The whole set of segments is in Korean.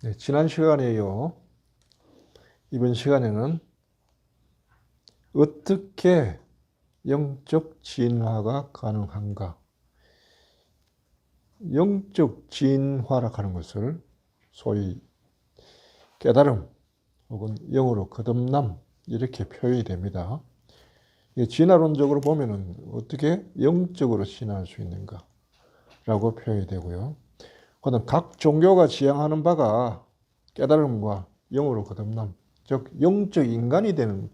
네, 지난 시간에요. 이번 시간에는 어떻게 영적 진화가 가능한가? 영적 진화라 하는 것을 소위 깨달음 혹은 영어로 거듭남 이렇게 표현이 됩니다. 진화론적으로 보면은 어떻게 영적으로 진화할 수 있는가라고 표현이 되고요. 그다음 각 종교가 지향하는 바가 깨달음과 영으로 거듭남, 즉 영적 인간이 되는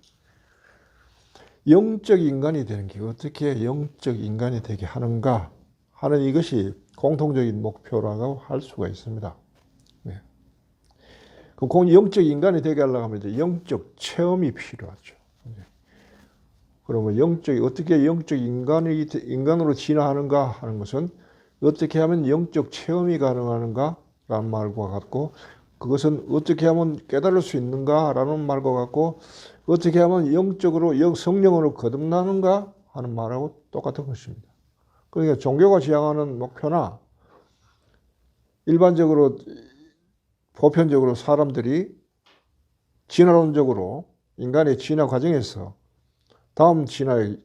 게 어떻게 영적 인간이 되게 하는가 하는 이것이 공통적인 목표라고 할 수가 있습니다. 네. 그럼 영적 인간이 되게 하려고 하면 이제 영적 체험이 필요하죠. 그러면 어떻게 영적 인간으로 진화하는가 하는 것은 어떻게 하면 영적 체험이 가능한가라는 말과 같고, 그것은 어떻게 하면 깨달을 수 있는가라는 말과 같고, 어떻게 하면 영적으로 성령으로 거듭나는가 하는 말하고 똑같은 것입니다. 그러니까 종교가 지향하는 목표나 일반적으로 보편적으로 사람들이 진화론적으로 인간의 진화 과정에서 다음 진화의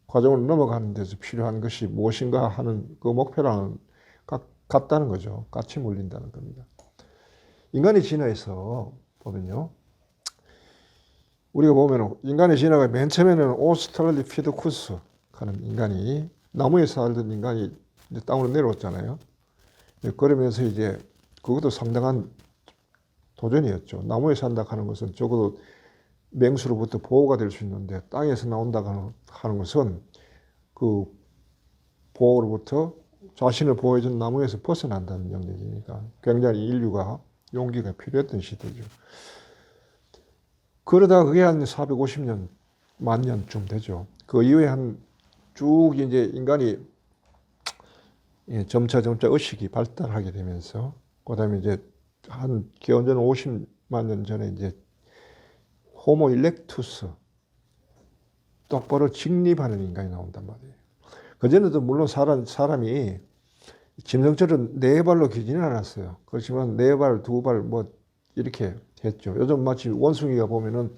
과정으로 넘어가는 데서 필요한 것이 무엇인가 하는 그 목표랑은 같다는 거죠. 같이 몰린다는 겁니다. 인간의 진화에서 보면요. 우리가 보면 인간의 진화가 맨 처음에는 오스트랄리피테쿠스 하는 인간이, 나무에 살던 인간이 이제 땅으로 내려왔잖아요. 그러면서 이제 그것도 상당한 도전이었죠. 나무에 산다 하는 것은 적어도 맹수로부터 보호가 될 수 있는데, 땅에서 나온다 하는 것은 그 보호로부터 자신을 보호해준 나무에서 벗어난다는 영역이니까 굉장히 인류가 용기가 필요했던 시대죠. 그러다 그게 한 450년, 만 년쯤 되죠. 그 이후에 쭉 이제 인간이 점차 의식이 발달하게 되면서, 그 다음에 이제 기원전 50만 년 전에 이제 호모 일렉투스, 똑바로 직립하는 인간이 나온단 말이에요. 그전에도 물론 사람이 짐승처럼 네 발로 기지는 않았어요. 그렇지만 네 발, 두 발 뭐 이렇게 했죠. 요즘 마치 원숭이가 보면은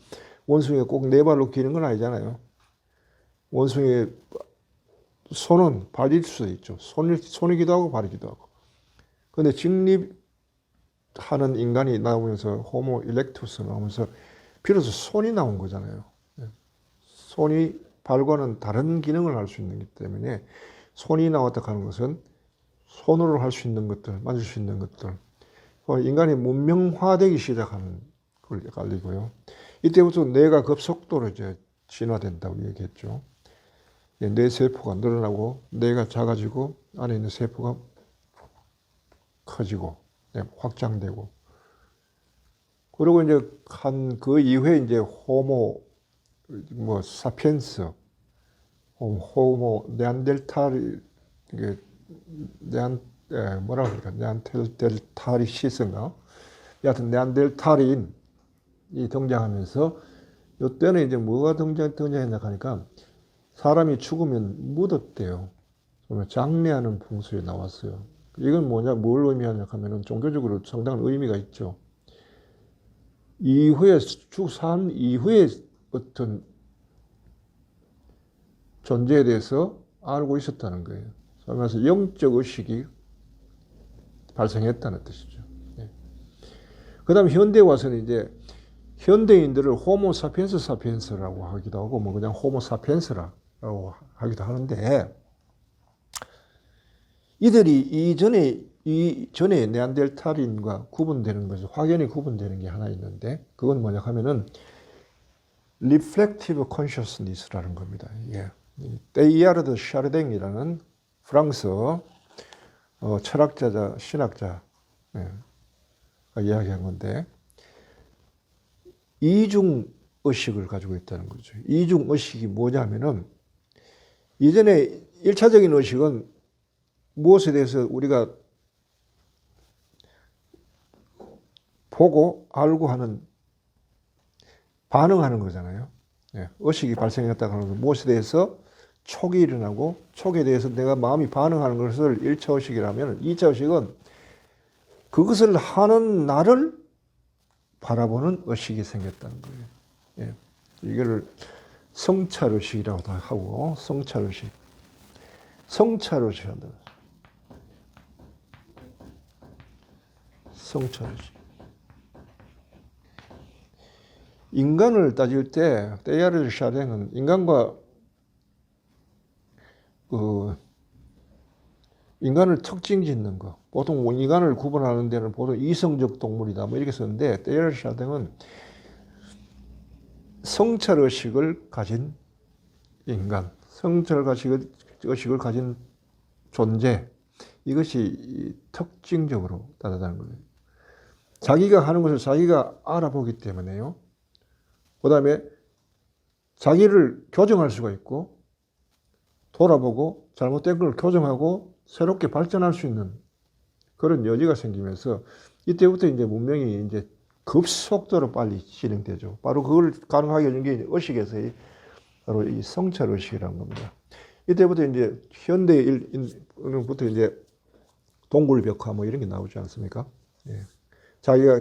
원숭이가 꼭 네 발로 기는 건 아니잖아요. 원숭이의 손은 발일 수도 있죠. 손이기도 하고 발이기도 하고. 근데 직립하는 인간이 나오면서 호모 일렉투스 나오면서 비로소 손이 나온 거잖아요. 손이 발과는 다른 기능을 할 수 있는 기 때문에 손이 나왔다 하는 것은 손으로 할 수 있는 것들, 만질 수 있는 것들, 인간이 문명화되기 시작하는 걸 알리고요. 이때부터 뇌가 급속도로 이제 진화된다고 얘기했죠. 뇌 세포가 늘어나고 뇌가 작아지고 안에 있는 세포가 커지고 확장되고, 그리고 이제 그 이후에 이제 호모 사피엔스, 호모 네안데르탈, 이게 뭐라고 그럴까, 네안데르탈리시스인가? 여하튼 네안데르탈인이 등장하면서, 이때는 이제 뭐가 등장했나 하니까 사람이 죽으면 묻었대요. 그러면 장례하는 풍습이 나왔어요. 이건 뭘 의미하냐 하면은 종교적으로 상당한 의미가 있죠. 이후에 산 이후에 어떤 존재에 대해서 알고 있었다는 거예요. 그래서 영적 의식이 발생했다는 뜻이죠. 그 다음에 현대에 와서는 이제 현대인들을 호모 사피엔스라고 하기도 하고, 그냥 호모 사피엔스라고 하기도 하는데, 이들이 이전에 네안데르탈인과 구분되는 것이, 확연히 구분되는 게 하나 있는데, 그건 뭐냐 하면은 Reflective Consciousness라는 겁니다. 테이야르드 샤르댕이라는 프랑스 철학자자, 신학자가 이야기한 건데, 이중 의식을 가지고 있다는 거죠. 이중 의식이 뭐냐면은, 이전에 1차적인 의식은 무엇에 대해서 우리가 보고 알고 하는, 반응하는 거잖아요. 의식이 발생했다고 하는 건 무엇에 대해서 촉이 일어나고, 촉에 대해서 내가 마음이 반응하는 것을 1차 의식이라면, 2차 의식은 그것을 하는 나를 바라보는 의식이 생겼다는 거예요. 예. 이거를 성찰의식이라고도 하고, 성찰의식. 성찰의식 한다. 성찰의식. 인간을 따질 때, 테야르 샤댕은 인간과 인간을 특징 짓는 거. 보통 인간을 구분하는 데는 보통 이성적 동물이다. 뭐 이렇게 쓰는데, 테야르 샤댕은 성찰의식을 가진 인간, 성찰의식을 가진 존재, 이것이 특징적으로 따르다는 거예요. 자기가 하는 것을 자기가 알아보기 때문에요. 그 다음에 자기를 교정할 수가 있고, 돌아보고 잘못된 걸 교정하고 새롭게 발전할 수 있는 그런 여지가 생기면서 이때부터 이제 문명이 이제 급속도로 빨리 진행되죠. 바로 그걸 가능하게 해준 게 의식에서의 바로 이 성찰 의식이라는 겁니다. 이때부터 이제 현대인부터 이제 동굴벽화 뭐 이런 게 나오지 않습니까? 예. 자기가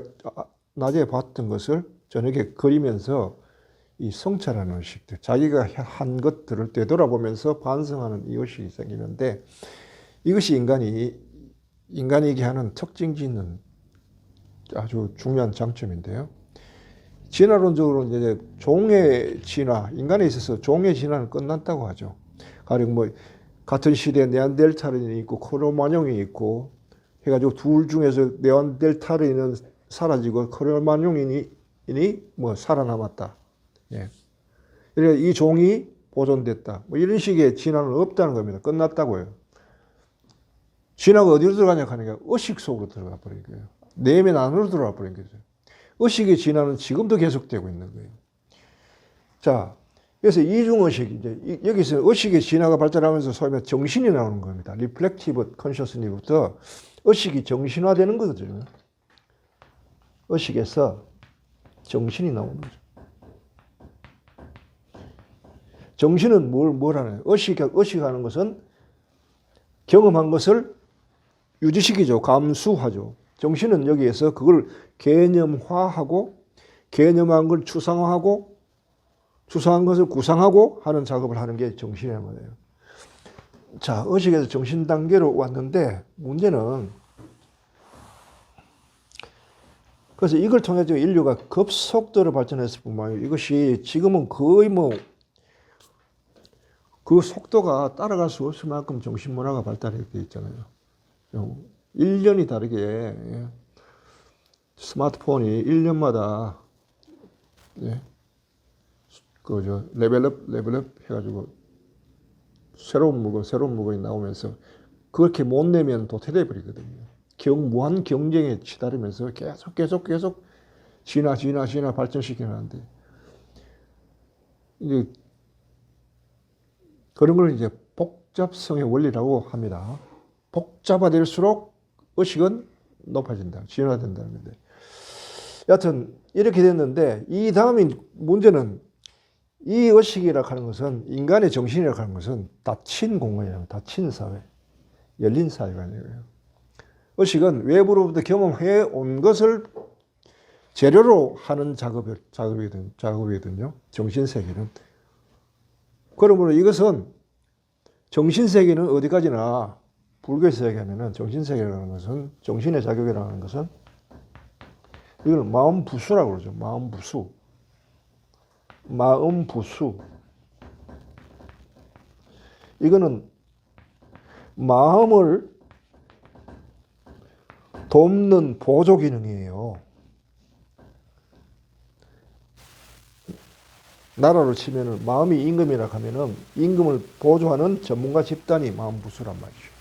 낮에 봤던 것을 저녁에 그리면서 이 성찰하는 의식들, 자기가 한 것들을 되돌아보면서 반성하는 이 의식이 생기는데, 이것이 인간에게 하는 특징 짓는 아주 중요한 장점인데요. 진화론적으로 이제 종의 진화, 인간에 있어서 종의 진화는 끝났다고 하죠. 가령 뭐 같은 시대에 네안데르탈인이 있고 크로마뇽이 있고 해가지고 둘 중에서 네안데르탈인은 사라지고 크로마뇽인이 뭐 살아남았다. 예. 그래서 이 종이 보존됐다. 뭐 이런 식의 진화는 없다는 겁니다. 끝났다고요. 진화가 어디로 들어가냐 하니까 의식 속으로 들어가 버린 거예요. 내면 안으로 들어가 버린 거죠. 의식의 진화는 지금도 계속되고 있는 거예요. 자, 그래서 이중의식, 이제 여기서 의식의 진화가 발달하면서 소위 말해 정신이 나오는 겁니다. Reflective Consciousness부터 의식이 정신화되는 거거든요. 의식에서 정신이 나오는 거죠. 정신은 뭘 하나요? 의식하는 것은 경험한 것을 유지시키죠. 감수하죠. 정신은 여기에서 그걸 개념화하고 개념한 걸 추상화하고 추상한 것을 구상하고 하는 작업을 하는 게 정신이란 말이에요. 자, 의식에서 정신 단계로 왔는데 문제는 그래서 이걸 통해서 인류가 급속도로 발전했을 뿐만 아니라 이것이 지금은 거의 뭐 그 속도가 따라갈 수 없을 만큼 정신문화가 발달해 있잖아요. 1년이 다르게 스마트폰이 1년마다 레벨업 해가지고 새로운 물건이 나오면서 그렇게 못 내면 도태돼 버리거든요. 무한 경쟁에 치달으면서 계속 진화 발전시키는데 이제 그런 걸 이제 복잡성의 원리라고 합니다. 복잡화될수록 의식은 높아진다, 진화된다는 건데. 여하튼 이렇게 됐는데 이 다음인 문제는 이 의식이라고 하는 것은 인간의 정신이라고 하는 것은 닫힌 공간이에요. 닫힌 사회, 열린 사회가 아니에요. 의식은 외부로부터 경험해 온 것을 재료로 하는 작업이거든요. 정신세계는. 그러므로 이것은 정신세계는 어디까지나 불교 세계에는 정신세계라는 것은 정신의 자격이라는 것은 이걸 마음부수라고 그러죠. 마음부수. 이거는 마음을 돕는 보조 기능이에요. 나라로 치면은 마음이 임금이라 하면은 임금을 보조하는 전문가 집단이 마음부수란 말이죠.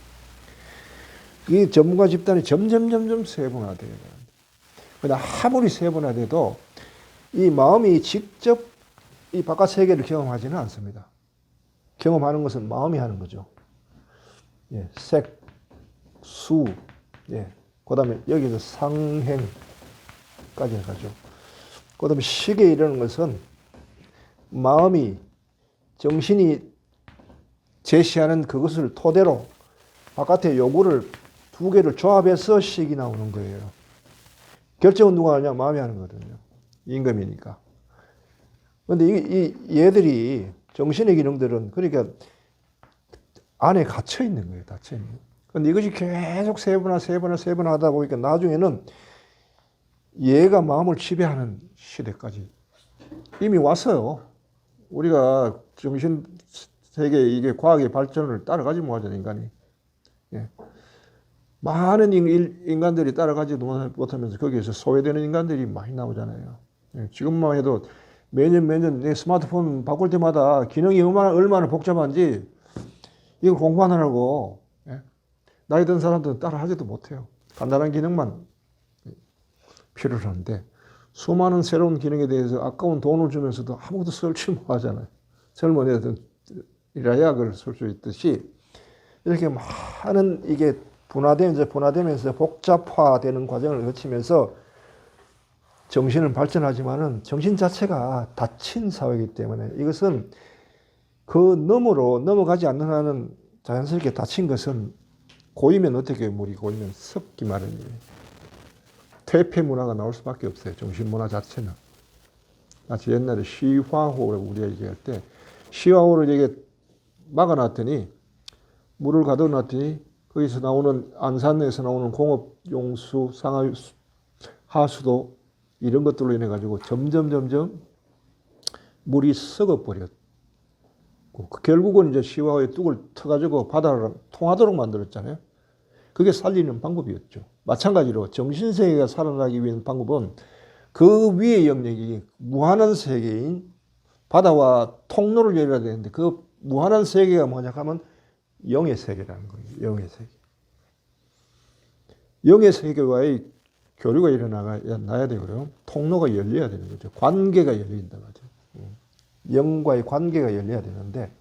이 전문가 집단이 점점 세분화돼요. 그러나 아무리 세분화돼도 이 마음이 직접 이 바깥 세계를 경험하지는 않습니다. 경험하는 것은 마음이 하는 거죠. 예, 색, 수, 그 다음에 여기서 상행까지 가죠. 그 다음에 식에 이르는 것은 마음이 정신이 제시하는 그것을 토대로 바깥의 요구를 두 개를 조합해서 식이 나오는 거예요. 결정은 누가 하냐? 마음이 하는 거거든요. 임금이니까. 근데 얘들이 정신의 기능들은 그러니까 안에 갇혀 있는 거예요. 닫혀 있는. 근데 이것이 계속 세분화하다 보니까 나중에는 얘가 마음을 지배하는 시대까지 이미 왔어요. 우리가 정신 세계 이게 과학의 발전을 따라가지 못하잖아요, 인간이. 예. 많은 인간들이 따라가지도 못하면서 거기에서 소외되는 인간들이 많이 나오잖아요. 예. 지금만 해도 매년 내 스마트폰 바꿀 때마다 기능이 얼마나 복잡한지 이걸 공부하느라고 예. 나이 든 사람들은 따라하지도 못해요. 간단한 기능만 필요로 하는데 수많은 새로운 기능에 대해서 아까운 돈을 주면서도 아무것도 설치 못하잖아요. 젊은 애들은 라약을 쓸 수 있듯이 이렇게 많은 이게 분화되면서 복잡화되는 과정을 거치면서 정신은 발전하지만은 정신 자체가 닫힌 사회이기 때문에 이것은 그 너머로 넘어가지 않는 한은 자연스럽게 닫힌 것은 고이면 어떻게 물이 고이면 섭기 마련이에요. 퇴폐 문화가 나올 수밖에 없어요. 정신 문화 자체는. 마치 옛날에 시화호를 우리가 얘기할 때 시화호를 이게 막아놨더니 물을 가둬놨더니 거기서 나오는 안산에서 나오는 공업 용수, 하수도 이런 것들로 인해 가지고 점점 물이 썩어버렸고 결국은 이제 시화호의 뚝을 터가지고 바다를 통하도록 만들었잖아요. 그게 살리는 방법이었죠. 마찬가지로 정신세계가 살아나기 위한 방법은 그 위의 영역이 무한한 세계인 바다와 통로를 열어야 되는데 그 무한한 세계가 뭐냐 하면 영의 세계라는 거예요. 영의 세계. 영의 세계와의 교류가 일어나야 되고요. 통로가 열려야 되는 거죠. 관계가 열린다 말이죠. 영과의 관계가 열려야 되는데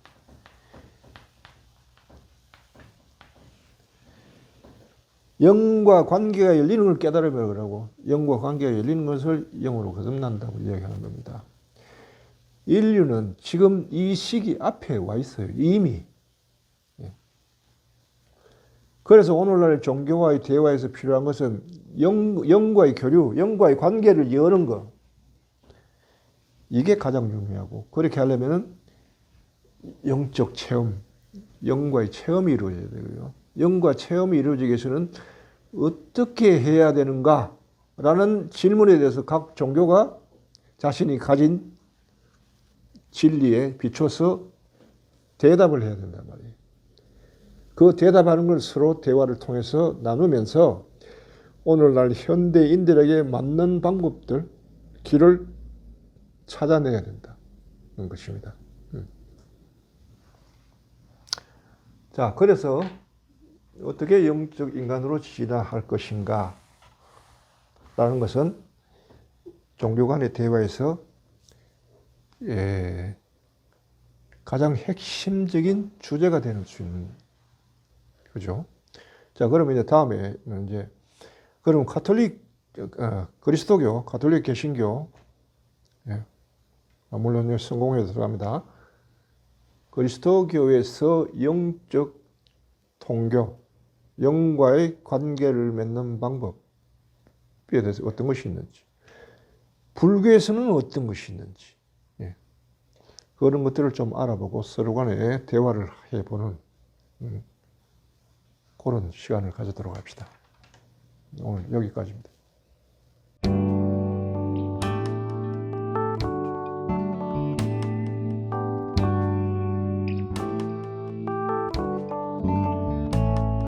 영과 관계가 열리는 걸 깨달으면 그러고 영과 관계가 열리는 것을 영으로 거듭난다고 이야기하는 겁니다. 인류는 지금 이 시기 앞에 와 있어요. 이미. 그래서 오늘날 종교와의 대화에서 필요한 것은 영과의 교류, 영과의 관계를 여는 것. 이게 가장 중요하고 그렇게 하려면 영적 체험, 영과의 체험이 이루어져야 되고요. 영과 체험이 이루어지기 위해서는 어떻게 해야 되는가라는 질문에 대해서 각 종교가 자신이 가진 진리에 비춰서 대답을 해야 된단 말이에요. 그 대답하는 걸 서로 대화를 통해서 나누면서 오늘날 현대인들에게 맞는 방법들, 길을 찾아내야 된다는 것입니다. 자, 그래서 어떻게 영적 인간으로 진화할 것인가 라는 것은 종교 간의 대화에서 가장 핵심적인 주제가 될 수 있는 그죠? 자, 그러면 이제 다음에 이제 그럼 그리스도교, 가톨릭 개신교 물론 성공회에 들어갑니다. 그리스도교에서 영적 통교, 영과의 관계를 맺는 방법에 대해서 어떤 것이 있는지, 불교에서는 어떤 것이 있는지, 그런 것들을 좀 알아보고 서로 간에 대화를 해보는 그런 시간을 가지도록 합시다. 오늘 여기까지입니다.